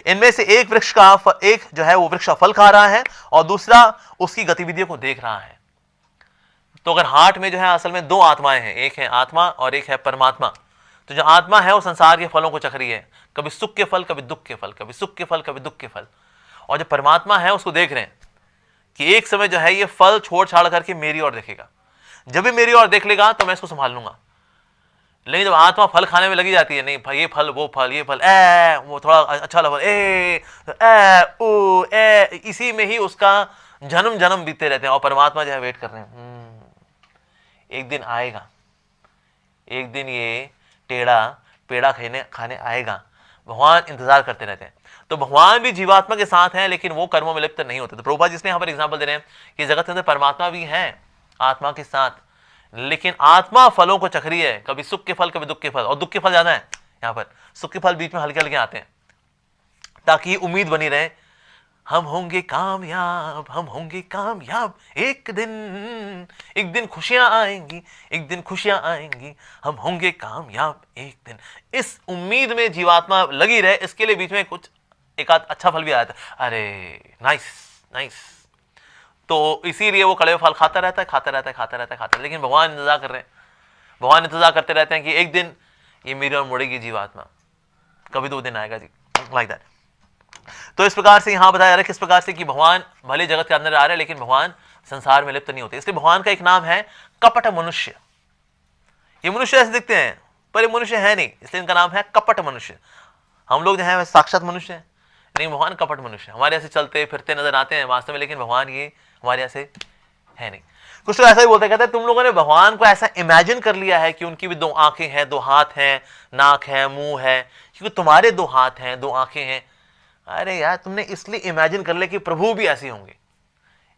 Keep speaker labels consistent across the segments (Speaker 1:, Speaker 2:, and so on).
Speaker 1: इनमें से एक वृक्ष का एक जो है वो वृक्ष का फल खा रहा है और दूसरा उसकी गतिविधियों को देख रहा है। तो अगर हार्ट में जो है असल में दो आत्माएं हैं, एक है आत्मा और एक है परमात्मा। तो जो आत्मा है वो संसार के फलों को चख रही है, कभी सुख के फल, कभी दुख के फल, कभी सुख के फल, कभी दुख के फल। और जो परमात्मा है उसको देख रहे हैं कि एक समय जो है ये फल छोड़ छाड़ करके मेरी ओर देखेगा, जब भी मेरी ओर देख लेगा तो मैं इसको संभाल लूंगा। लेकिन जब आत्मा फल खाने में लगी जाती है, नहीं भाई ये फल वो फल ये फल, वो थोड़ा अच्छा लगा, इसी में ही उसका जन्म जन्म बीतते रहते हैं। और परमात्मा जो है वेट कर रहे हैं, एक दिन आएगा, एक दिन ये टेढ़ा पेड़ा खाने आएगा। भगवान इंतजार करते रहते हैं। तो भगवान भी जीवात्मा के साथ हैं लेकिन वो कर्मों में लिप्त नहीं होते। तो प्रभुपाद जिसने यहाँ पर एग्जांपल दे रहे हैं कि जगत के अंदर परमात्मा भी है आत्मा के साथ, लेकिन आत्मा फलों को चख रही है, कभी सुख के फल, कभी दुख के फल। और दुख के फल ज्यादा है यहाँ पर, सुख के फल बीच में हल्के हल्के आते हैं, ताकि उम्मीद बनी रहे हम होंगे कामयाब, हम होंगे कामयाब, एक दिन खुशियां आएंगी, एक दिन खुशियां आएंगी, हम होंगे कामयाब एक दिन। इस उम्मीद में जीवात्मा लगी रहे, इसके लिए बीच में कुछ एक आध अच्छा फल भी आया था, अरे नाइस नाइस। तो इसीलिए वो कड़वे फल खाता रहता है, खाता रहता है, खाता रहता है, खाता है। लेकिन भगवान इंतजार कर रहे हैं, भगवान इंतजार करते रहते हैं कि एक दिन ये मेरी ओर मुड़ेगी जीवात्मा, कभी तो दिन आएगा जी, लाइक दैट। तो इस प्रकार से यहां बताया जा रहा है किस प्रकार से कि भगवान भले जगत के अंदर आ रहे हैं लेकिन भगवान संसार में लिप्त नहीं होते। इसलिए भगवान का एक नाम है कपट मनुष्य। ये मनुष्य ऐसे दिखते हैं पर ये मनुष्य है नहीं, इसलिए इनका नाम है कपट मनुष्य। हम लोग जो है साक्षात मनुष्य है, नहीं भगवान कपट मनुष्य। हमारे ऐसे चलते फिरते नजर आते हैं वास्तव में, लेकिन भगवान ये हमारे ऐसे है नहीं। कुछ लोग ऐसा ही बोलते हैं, कहते हैं तुम लोगों ने भगवान को ऐसा इमेजिन कर लिया है कि उनकी भी दो आंखें हैं, दो हाथ हैं, नाक है, मुंह है, क्योंकि तुम्हारे दो हाथ हैं, दो आंखें हैं। अरे यार तुमने इसलिए इमेजिन कर ले कि प्रभु भी ऐसे होंगे।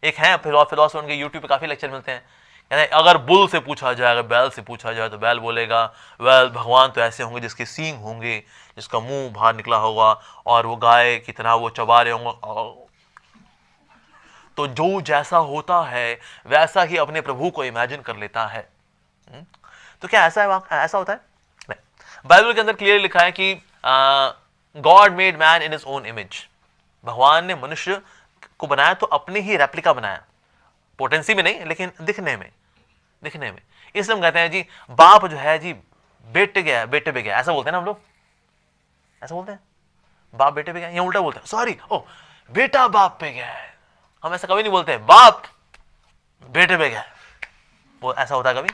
Speaker 1: एक है फिलोसोफर, उनके यूट्यूब पे काफी लेक्चर मिलते हैं, कहते हैं अगर बुल से पूछा जाए, अगर बैल से पूछा जाए तो बैल बोलेगा वेल भगवान तो ऐसे होंगे जिसके सींग होंगे, जिसका मुंह बाहर निकला होगा और वो गाय की तरह वो चबा रहे होंगे। तो जो जैसा होता है वैसा ही अपने प्रभु को इमेजिन कर लेता है। तो क्या ऐसा है, ऐसा होता है? नहीं। बाइबल के अंदर क्लियरली लिखा है कि God made man in his own image. भगवान ने मनुष्य को बनाया तो अपनी ही रेप्लिका बनाया, पोटेंसी में नहीं लेकिन दिखने में। इसलिए हम कहते हैं जी बाप जो है जी बेटे गया, बेटे पे गया, ऐसा बोलते हैं ना हम लोग, ऐसा बोलते हैं बाप बेटे पे गया, या उल्टा बोलते हैं सॉरी ओ बेटा बाप पे गया है। हम ऐसा कभी नहीं बोलते बाप बेटे पे गया, वो ऐसा होता है कभी,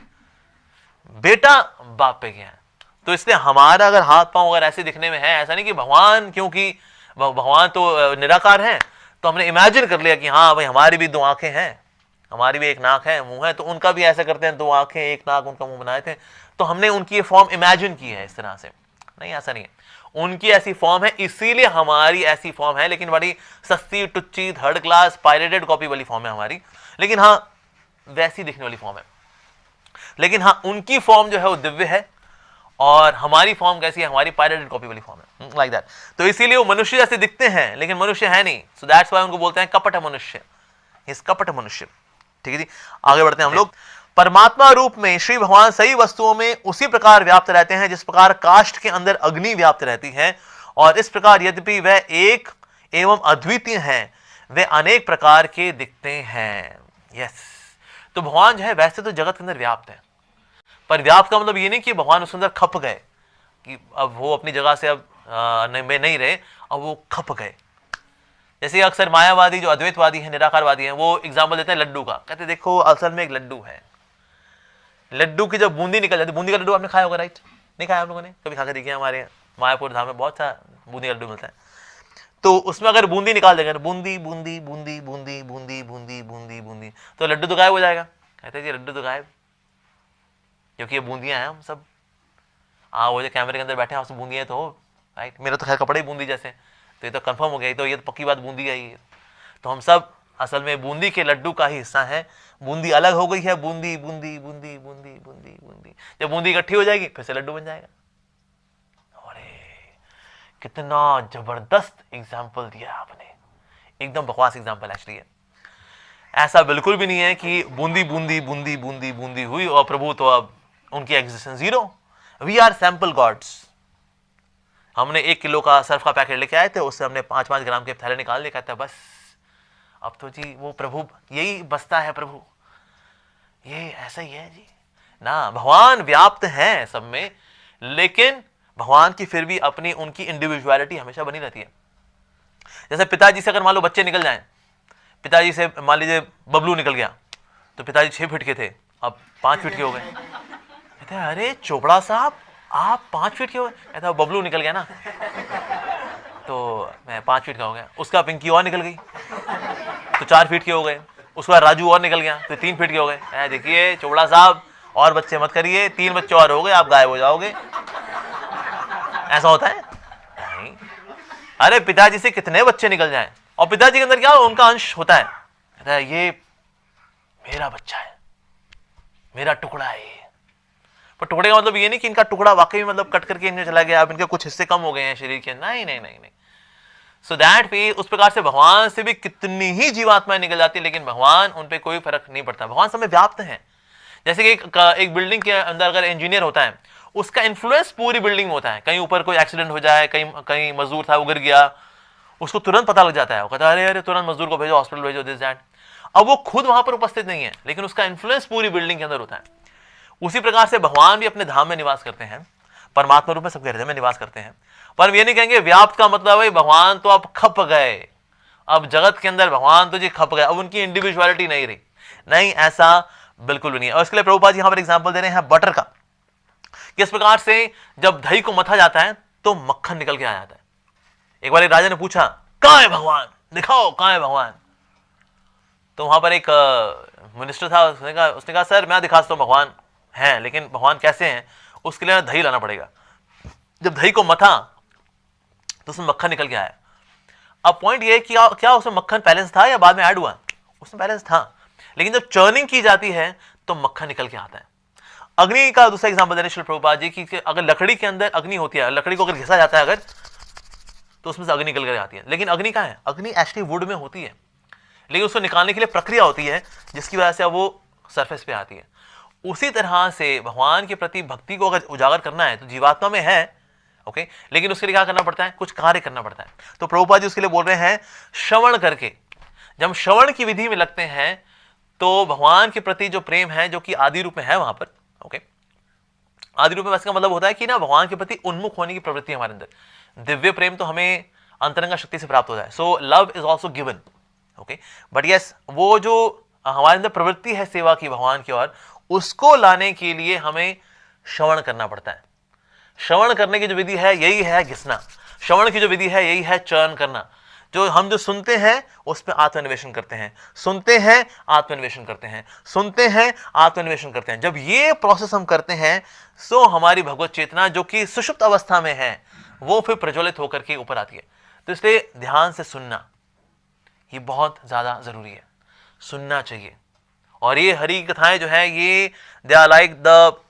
Speaker 1: बेटा बाप पे गया है। तो इसलिए हमारा अगर हाथ पांव अगर ऐसे दिखने में है, ऐसा नहीं कि भगवान, क्योंकि भगवान तो निराकार है तो हमने इमेजिन कर लिया कि हाँ भाई हमारी भी दो आंखें हैं, हमारी भी एक नाक है, मुंह है, तो उनका भी ऐसा करते हैं, दो आंखें एक नाक उनका मुंह बनाए थे, तो हमने उनकी ये फॉर्म इमेजिन की है इस तरह से। नहीं, ऐसा नहीं है, उनकी ऐसी फॉर्म है इसीलिए हमारी ऐसी फॉर्म है, लेकिन बड़ी सस्ती टुच्ची थर्ड क्लास पायरेटेड कॉपी वाली फॉर्म है हमारी, लेकिन हाँ वैसी दिखने वाली फॉर्म है। लेकिन हाँ उनकी फॉर्म जो है वो दिव्य है और हमारी फॉर्म कैसी है, हमारी पायरेटेड कॉपी वाली फॉर्म है, लाइक दैट। तो इसीलिए वो मनुष्य जैसे दिखते हैं लेकिन मनुष्य है नहीं, सो दैट्स व्हाई उनको बोलते हैं कपट मनुष्य, इस कपट मनुष्य। ठीक है जी, आगे बढ़ते हैं हम लोग। परमात्मा रूप में श्री भगवान सही वस्तुओं में उसी प्रकार व्याप्त रहते हैं जिस प्रकार काष्ठ के अंदर अग्नि व्याप्त रहती है, और इस प्रकार यद्यपि वह एक एवं अद्वितीय हैं, वे अनेक प्रकार के दिखते हैं। यस, तो भगवान जो है वैसे तो जगत के अंदर व्याप्त है, पर व्याप्त का मतलब ये नहीं कि भगवान उसके अंदर खप गए, कि अब वो अपनी जगह से अब नहीं रहे, अब वो खप गए। जैसे अक्सर मायावादी जो अद्वैतवादी है, निराकारवादी है, वो एग्जाम्पल देते हैं लड्डू का, कहते देखो असल में एक लड्डू है, लड्डू की जब बूंदी निकल जाती, बूंदी का लड्डू आपने खाया होगा राइट, नहीं खाया आप लोगों ने? कभी खा के देखिए, हमारे मायापुर धाम में बहुत सा बूंदी का लड्डू मिलता है। तो उसमें अगर बूंदी निकाल देंगे, बूंदी बूंदी बूंदी बूंदी बूंदी बूंदी बूंदी बूंदी, तो लड्डू तो गायब हो जाएगा। कहते हैं जी लड्डू तो गायब, क्योंकि ये बूंदियां हैं, हम सब वो जो कैमरे के अंदर बैठे हैं आप सब बूंदियां तो हो राइट। मेरा तो खैर कपड़े ही बूंदी जैसे, तो ये तो कंफर्म हो गया, तो ये तो पक्की बात बूंदी है ये। तो हम सब असल में बूंदी के लड्डू का ही हिस्सा है। बूंदी अलग हो गई है, बूंदी बूंदी बूंदी बूंदी बूंदी बूंदी, जब बूंदी इकट्ठी हो जाएगी फिर से लड्डू बन जाएगा। अरे कितना जबरदस्त एग्जाम्पल दिया आपने, एकदम बकवास एग्जाम्पल एक्चुअली है। ऐसा बिल्कुल भी नहीं है कि बूंदी बूंदी बूंदी बूंदी बूंदी हुई और प्रभु तो अब उनकी existence zero. We are sample gods, हमने 1 किलो का सर्फ का पैकेट लेके आए थे, उससे हमने 5-5 ग्राम के थैले निकाल लिए। कहता है बस अब तो जी वो प्रभु यही बसता है, प्रभु ये ऐसा ही है जी ना। भगवान व्याप्त हैं सब में, लेकिन भगवान की फिर भी अपनी उनकी इंडिविजुअलिटी हमेशा बनी रहती है। जैसे पिताजी से अगर मान लो बच्चे निकल जाएं, पिताजी से मान लीजिए बबलू निकल गया, तो पिताजी 6 फीट के थे, अब 5 फीट के हो गए। कहते हैं अरे चोपड़ा साहब आप 5 फीट के हो गए। कहता बबलू निकल गया ना, तो मैं 5 फीट का हो गया। उसका पिंकी और निकल गई तो 4 फीट के हो गए। उसका राजू और निकल गया तो 3 फीट के हो गए। देखिए चोपड़ा साहब और बच्चे मत करिए, 3 बच्चे और हो गए, आप गायब हो जाओगे। ऐसा होता है नहीं। अरे पिताजी से कितने बच्चे निकल जाएं, और पिताजी के अंदर क्या उनका अंश होता है। कहता है ये मेरा बच्चा है, मेरा टुकड़ा है। पर टुकड़े का मतलब ये नहीं कि इनका टुकड़ा वाकई में मतलब कट करके इनमें चला गया, अब इनके कुछ हिस्से कम हो गए हैं शरीर के। नहीं नहीं नहीं नहीं। सो दैट वे उस प्रकार से भगवान से भी कितनी ही जीवात्माएं निकल जाती है, लेकिन भगवान उन पे कोई फर्क नहीं पड़ता। भगवान सब में व्याप्त हैं। जैसे कि एक बिल्डिंग के अंदर अगर इंजीनियर होता है, उसका इन्फ्लुएंस पूरी बिल्डिंग में होता है। कहीं ऊपर कोई एक्सीडेंट हो जाए, कहीं मजदूर था वो गिर गया, उसको तुरंत पता लग जाता है। वो कहता है अरे अरे तुरंत मजदूर को भेजो, हॉस्पिटल भेजो, दिस दैट। अब वो खुद वहां पर उपस्थित नहीं है, लेकिन उसका इन्फ्लुएंस पूरी बिल्डिंग के अंदर होता है। उसी प्रकार से भगवान भी अपने धाम में निवास करते हैं, परमात्मा रूप में सबके हृदय में निवास करते हैं। पर ये नहीं कहेंगे व्याप्त का मतलब है भगवान तो अब खप गए, अब जगत के अंदर भगवान तो जी खप गए, अब उनकी इंडिविजुअलिटी नहीं रही। नहीं, ऐसा बिल्कुल भी नहीं है। और इसके लिए प्रभुपाद जी यहां पर एग्जांपल दे रहे हैं बटर का। किस प्रकार से जब दही को मथा जाता है तो मक्खन निकल के आ जाता है। एक बार एक राजा ने पूछा कहां है भगवान, दिखाओ कहां है भगवान। तो वहां पर एक मिनिस्टर था, उसने कहा सर मैं दिखाता हूं भगवान है, लेकिन भगवान कैसे हैं उसके लिए दही लाना पड़ेगा। जब दही को मथा तो उसमें मक्खन निकल के आया। अब पॉइंट ये है कि क्या उसमें मक्खन पहले से था या बाद में ऐड हुआ? उसमें पहले से था, लेकिन जब चर्निंग की जाती है तो मक्खन निकल के आता है। अग्नि का दूसरा एग्जांपल देने श्री प्रभुपाद जी की, अगर लकड़ी के अंदर अग्नि होती है, लकड़ी को अगर घिसा जाता है अगर, तो उसमें से अग्नि निकल कर आती है। लेकिन अग्नि कहां है? अग्नि एक्चुअली वुड में होती है, लेकिन उसको निकालने के लिए प्रक्रिया होती है जिसकी वजह से वो सरफेस पे आती है। उसी तरह से भगवान के प्रति भक्ति को अगर उजागर करना है तो जीवात्मा में है, ओके, लेकिन उसके लिए क्या करना पड़ता है? कुछ कार्य करना पड़ता है। तो प्रभुपाद जी उसके लिए बोल रहे हैं श्रवण करके। जब श्रवण की विधि में लगते हैं तो भगवान के प्रति जो प्रेम है, जो कि आदि रूप में है वहां पर, ओके, आदि रूप में वैसे का मतलब होता है कि ना भगवान के प्रति उन्मुख होने की प्रवृत्ति हमारे अंदर। दिव्य प्रेम तो हमें अंतरंगा शक्ति से प्राप्त होता है, so love is also given, okay, but yes वो जो हमारे अंदर प्रवृत्ति है सेवा की भगवान की ओर, उसको लाने के लिए हमें श्रवण करना पड़ता है। श्रवण करने की जो विधि है यही है घिसना। श्रवण की जो विधि है यही है चर्न करना। जो सुनते हैं उस पर आत्मनिवेशन करते हैं, सुनते हैं आत्मनिवेशन करते हैं, सुनते हैं आत्मनिवेशन करते हैं। जब ये प्रोसेस हम करते हैं सो हमारी भगवत चेतना जो कि सुषुप्त अवस्था में है वो फिर प्रज्वलित होकर के ऊपर आती है। तो इसलिए ध्यान से सुनना ये बहुत ज्यादा जरूरी है, सुनना चाहिए। और ये हरि कथाएं जो है ये they are like the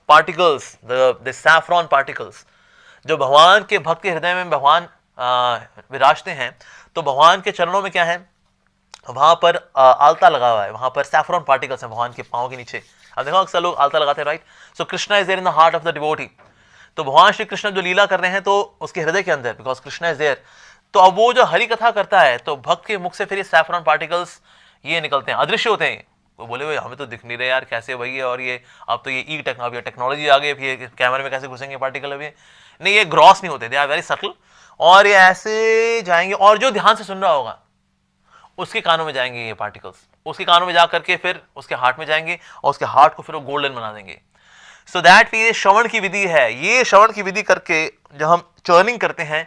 Speaker 1: particles, the saffron particles, जो भगवान के भक्त के हृदय में भगवान विराजते हैं। तो भगवान के चरणों में क्या है? वहां पर आलता लगा हुआ है, वहां पर सैफ्रॉन पार्टिकल्स हैं भगवान के पांव के नीचे। अब देखो अक्सर लोग आलता लगाते हैं, right? So Krishna is there in the heart of the devotee. तो भगवान श्री कृष्ण जो लीला कर रहे हैं तो उसके हृदय के अंदर, बिकॉज कृष्णा इज देयर। तो अब वो जो हरि कथा करता है तो भक्त के मुख से फिर ये सैफ्रॉन पार्टिकल्स ये निकलते हैं, अदृश्य होते हैं। वो बोले भाई हमें तो दिख नहीं रहे यार, कैसे वही है? और ये अब तो ये टेक्नोलॉजी आ गई, फिर कैमरे में कैसे घुसेंगे पार्टिकल? अभी नहीं, ये ग्रॉस नहीं होते, दे आर वेरी सटल, और ये ऐसे जाएंगे और जो ध्यान से सुन रहा होगा उसके कानों में जाएंगे ये पार्टिकल्स, उसके कानों में जा करके फिर उसके हार्ट में जाएंगे और उसके हार्ट को फिर वो गोल्डन बना देंगे। सो दैट ये श्रवण की विधि है। ये श्रवण की विधि करके जब हम चर्निंग करते हैं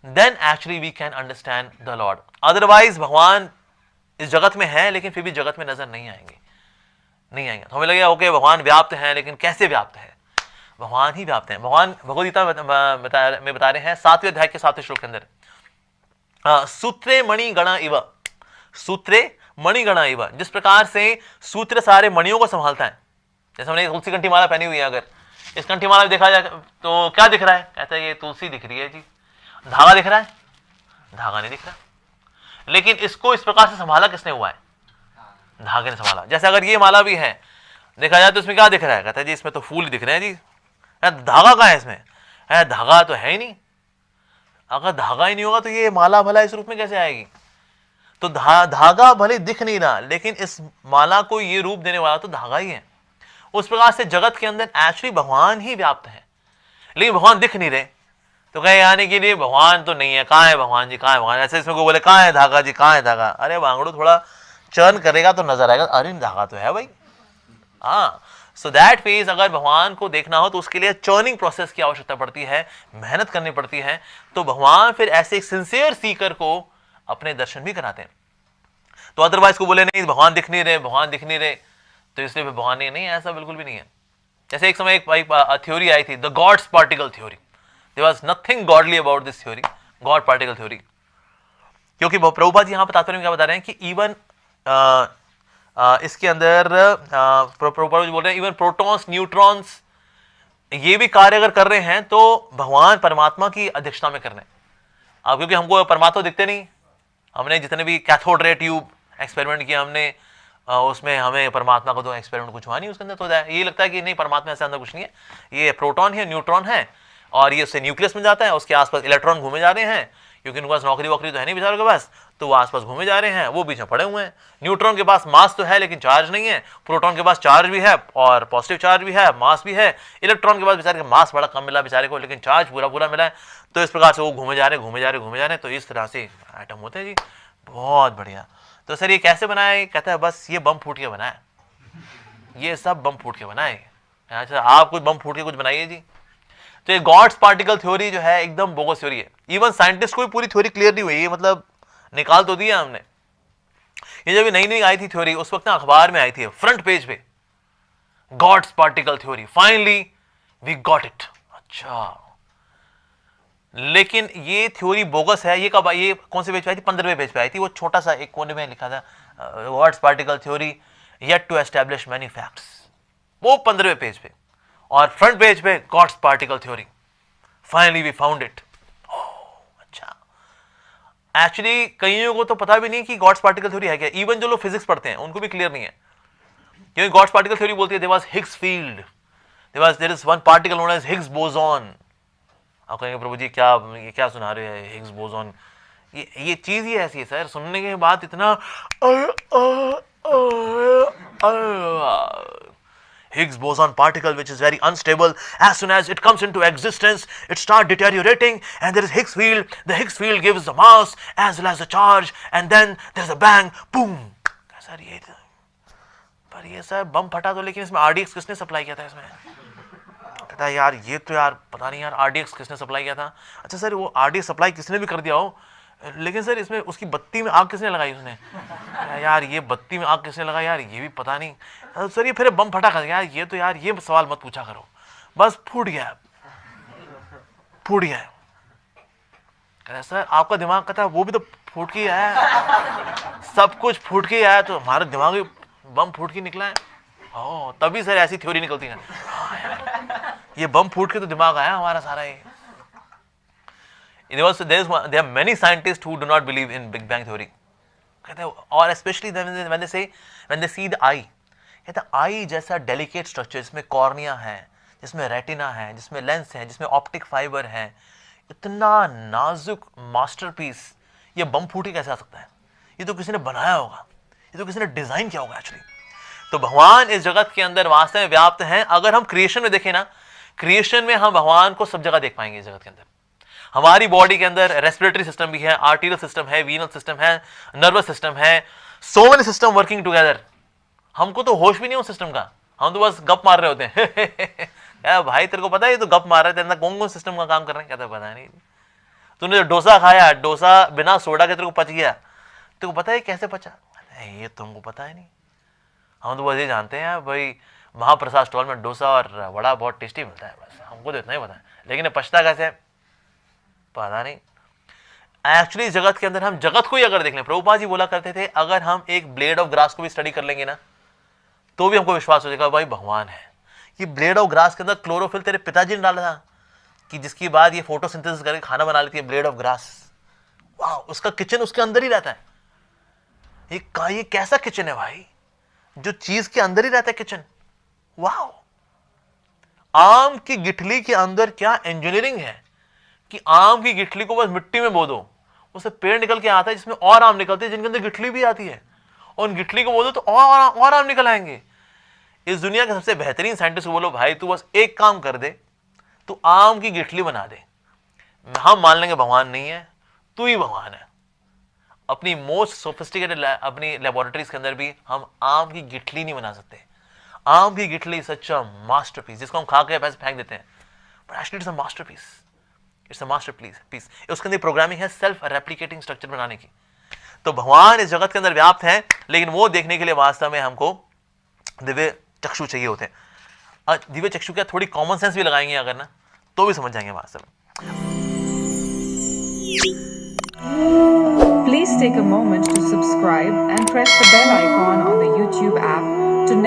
Speaker 1: then actually we can understand the lord. Otherwise भगवान इस जगत में है लेकिन फिर भी जगत में नजर नहीं आएंगे। तो हमें लगेगा ओके भगवान व्याप्त है, लेकिन कैसे व्याप्त है? भगवान ही व्याप्त है। भगवान भगवद गीता में बता रहे हैं 7वें अध्याय के 7वें श्लोक के अंदर, सूत्रे मणि गणा इव, सूत्रे मणि गणा इव, जिस प्रकार से सूत्र सारे मणियों को संभालता है। जैसे हमने तुलसी कंठी माला पहनी हुई है, अगर इस कंठी माला में देखा जाए तो क्या दिख रहा है? कहता है ये तुलसी दिख रही है जी। धागा दिख रहा है? धागा नहीं दिख रहा, लेकिन इसको इस प्रकार से संभाला किसने हुआ है? धागे ने संभाला। जैसे अगर ये माला भी है, देखा जाए तो इसमें क्या दिख रहा है? कहता है जी इसमें तो फूल दिख रहे हैं जी। धागा कहाँ है इसमें? है धागा तो है ही नहीं। अगर धागा ही नहीं होगा तो ये माला भला इस रूप में कैसे आएगी? तो धागा भले दिख नहीं रहा, लेकिन इस माला को ये रूप देने वाला तो धागा ही है। उस प्रकार से जगत के अंदर एक्चुअली भगवान ही व्याप्त है, लेकिन भगवान दिख नहीं रहे। तो कहे आने के लिए भगवान तो नहीं है, कहाँ है भगवान जी, कहाँ है भगवान? ऐसे इसमें को बोले कहाँ है धागा जी, कहाँ है धागा? अरे बांगड़ू थोड़ा चर्न करेगा तो नजर आएगा, अरे धागा तो है भाई। हाँ, सो दैट फेज अगर भगवान को देखना हो तो उसके लिए चर्निंग प्रोसेस की आवश्यकता पड़ती है, मेहनत करनी पड़ती है। तो भगवान फिर ऐसे एक सिंसियर सीकर को अपने दर्शन भी कराते हैं। तो अदरवाइज को बोले नहीं भगवान दिख नहीं रहे, भगवान दिख नहीं रहे, तो इसलिए भगवान नहीं है, ऐसा बिल्कुल भी नहीं है। जैसे एक समय एक थ्योरी आई थी, the gods particle theory. There was nothing godly about this theory, god particle theory. क्योंकि प्रभुपाद जी यहाँ पर तात्पर्य में क्या बता रहे हैं कि इवन इसके अंदर प्रभुपाद जी बोल रहे हैं इवन प्रोटॉन्स, न्यूट्रॉन्स ये भी कार्य अगर कर रहे हैं तो भगवान परमात्मा की अध्यक्षता में कर रहे हैं। अब क्योंकि हमको परमात्मा दिखते नहीं, हमने जितने भी कैथोड रे ट्यूब एक्सपेरिमेंट किया हमने, उसमें हमें परमात्मा को तो एक्सपेरिमेंट कुछ हुआ नहीं उसके अंदर। तो ये लगता है कि नहीं परमात्मा ऐसे अंदर कुछ नहीं है, ये प्रोटॉन है, न्यूट्रॉन है, और ये उससे न्यूक्लियस में जाता है, उसके आसपास इलेक्ट्रॉन घूमे जा रहे हैं, क्योंकि उनके पास नौकरी वोकरी तो है नहीं बेचारों के पास, तो वो आसपास घूमे जा रहे हैं, वो बीच में पड़े हुए हैं। न्यूट्रॉन के पास मास तो है लेकिन चार्ज नहीं है, प्रोटॉन के पास चार्ज भी है और पॉजिटिव चार्ज भी है, मास भी है। इलेक्ट्रॉन के पास बेचारे के मास बड़ा कम मिला बेचारे को, लेकिन चार्ज पूरा पूरा मिला है। तो इस प्रकार से वो घूमे जा रहे घूमे जा रहे घूमे जा रहे, तो इस तरह से एटम होते हैं जी। बहुत बढ़िया। तो सर ये कैसे बनाया? कहता है बस ये बम फूट के बनाया, ये सब बम फूट के बनाए। अच्छा आप कुछ बम फूट के कुछ बनाइए जी। तो ये गॉड्स पार्टिकल थ्योरी जो है एकदम बोगस थ्योरी है। इवन साइंटिस्ट को भी पूरी थ्योरी क्लियर नहीं हुई, ये मतलब निकाल तो दिया हमने। ये जब नई नई आई थी थ्योरी, उस वक्त ना अखबार में आई थी फ्रंट पेज पे, gods particle theory, finally we got it. अच्छा, लेकिन ये थ्योरी बोगस है। ये कब, ये कौन से पेज पे आई थी? 15वें पेज पे आई थी। वो छोटा सा एक कोने में लिखा था gods particle theory yet to establish many facts, वो 15वें पेज पे। और फ्रंट पेज पे gods particle theory, finally we found it. अच्छा, एक्चुअली कईयों को तो पता भी नहीं कि गॉड्स पार्टिकल थ्योरी है क्या। इवन जो लोग फिजिक्स पढ़ते हैं उनको भी क्लियर नहीं है, क्योंकि गॉड्स पार्टिकल थ्योरी बोलती है there was Higgs field, there is one particle known as Higgs boson. आप कहेंगे प्रभु जी क्या ये क्या सुना रहे हैं हिग्स बोसॉन? ये चीज ही ऐसी है सर, सुनने के बाद इतना Higgs boson particle which is very unstable, as soon as it comes into existence it starts deteriorating, and there is Higgs field. The Higgs field gives the mass as well as the charge, and then there is a bang, boom. Sir ये पर ये sir बम फटा तो, लेकिन इसमें RDX किसने supply किया था? इसमें कहता है यार ये तो यार पता नहीं यार RDX किसने सप्लाई किया था। अच्छा सर वो RDX सप्लाई किसने भी कर दिया हो, लेकिन सर इसमें उसकी बत्ती में आग किसने लगाई? उसने यार ये बत्ती में आग किसने लगाई यार, ये भी पता नहीं। सर ये फिर बम फटा कर यार, ये तो यार ये सवाल मत पूछा करो, बस फूट गया फूट गया। कहता सर आपका दिमाग, कहता है वो भी तो फूट के आया, सब कुछ फूट के आया, तो हमारा दिमाग भी बम फूट के निकला है। ओ तभी सर ऐसी थ्योरी निकलती है, ये बम फूट के तो दिमाग आया हमारा सारा। ये there are many scientists who do not believe in Big Bang theory. कहते हैं, और especially when they see the eye, कहते हैं आई जैसा डेलिकेट स्ट्रक्चर जिसमें कॉर्निया है, जिसमें रेटिना है, जिसमें लेंस है, जिसमें ऑप्टिक फाइबर है, इतना नाजुक मास्टरपीस, ये बम फूटी कैसे आ सकता है? ये तो किसी ने बनाया होगा, ये तो किसी ने डिजाइन किया होगा एक्चुअली। तो भगवान इस जगत के अंदर वास्तव में व्याप्त हैं। अगर हम क्रिएशन में देखें ना, क्रिएशन में हम भगवान को सब जगह देख पाएंगे इस जगत के अंदर। हमारी बॉडी के अंदर रेस्पिरेटरी सिस्टम भी है, आर्टीरियल सिस्टम है, वीनल सिस्टम है, नर्वस सिस्टम है, so many system working together. हमको तो होश भी नहीं उस सिस्टम का, हम तो बस गप मार रहे होते हैं। क्या भाई तेरे को पता है ये तो गप मार रहे थे, कौन कौन सिस्टम का काम कर रहे हैं? कहता पता नहीं। तूने जो डोसा खाया, डोसा बिना सोडा के तेरे को पच गया, तेरे को पता है कैसे पचा? ये तुमको पता है नहीं, हम तो बस ये जानते हैं भाई महाप्रसाद स्टॉल में डोसा और वड़ा बहुत टेस्टी मिलता है, बस हमको तो इतना ही पता है। लेकिन पचता कैसे पता नहीं। एक्चुअली जगत के अंदर हम जगत को ही अगर देख लें, प्रभुपाद जी बोला करते थे अगर हम एक ब्लेड ऑफ ग्रास को भी स्टडी कर लेंगे ना, तो भी हमको विश्वास हो जाएगा भाई भगवान है। ये ब्लेड ऑफ ग्रास के अंदर क्लोरोफिल तेरे पिताजी ने डाला था, कि जिसकी बाद ये फोटोसिंथेसिस करके खाना बना लेती है ब्लेड ऑफ ग्रास। वाह, उसका किचन उसके अंदर ही रहता है। ये कैसा किचन है भाई, जो चीज के अंदर ही रहता है किचन। वाह, आम की गिठली के अंदर क्या इंजीनियरिंग है, कि आम की गिठली को बस मिट्टी में बो दो, उससे पेड़ निकल के आता है जिसमें और आम निकलते हैं, जिनके अंदर गिठली भी आती है, और उन गिठली को बो दो तो और आम निकल आएंगे। इस दुनिया के सबसे बेहतरीन साइंटिस्ट को बोलो भाई तू बस एक काम कर दे, तू आम की गिठली बना दे, हम मान लेंगे भगवान नहीं है, तू ही भगवान है। अपनी मोस्ट सोफिस्टिकेटेड अपनी लेबोरेटरीज के अंदर भी हम आम की गिठली नहीं बना सकते। आम की गिठली सच अ मास्टरपीस, जिसको हम खा के पैसे फेंक देते हैं, but actually it's a masterpiece, it's a masterpiece. उसके अंदर प्रोग्रामिंग है सेल्फ रेप्लिकेटिंग स्ट्रक्चर बनाने की। तो भगवान इस जगत के अंदर व्याप्त है, लेकिन वो देखने के लिए वास्तव में हमको दिव्य चक्षु चाहिए होते हैं। दिव्य चक्षु क्या, थोड़ी कॉमन सेंस भी लगाएंगे अगर ना, तो भी समझ जाएंगे वास्तव में।
Speaker 2: Please take a moment to subscribe and press the bell icon on the YouTube app to never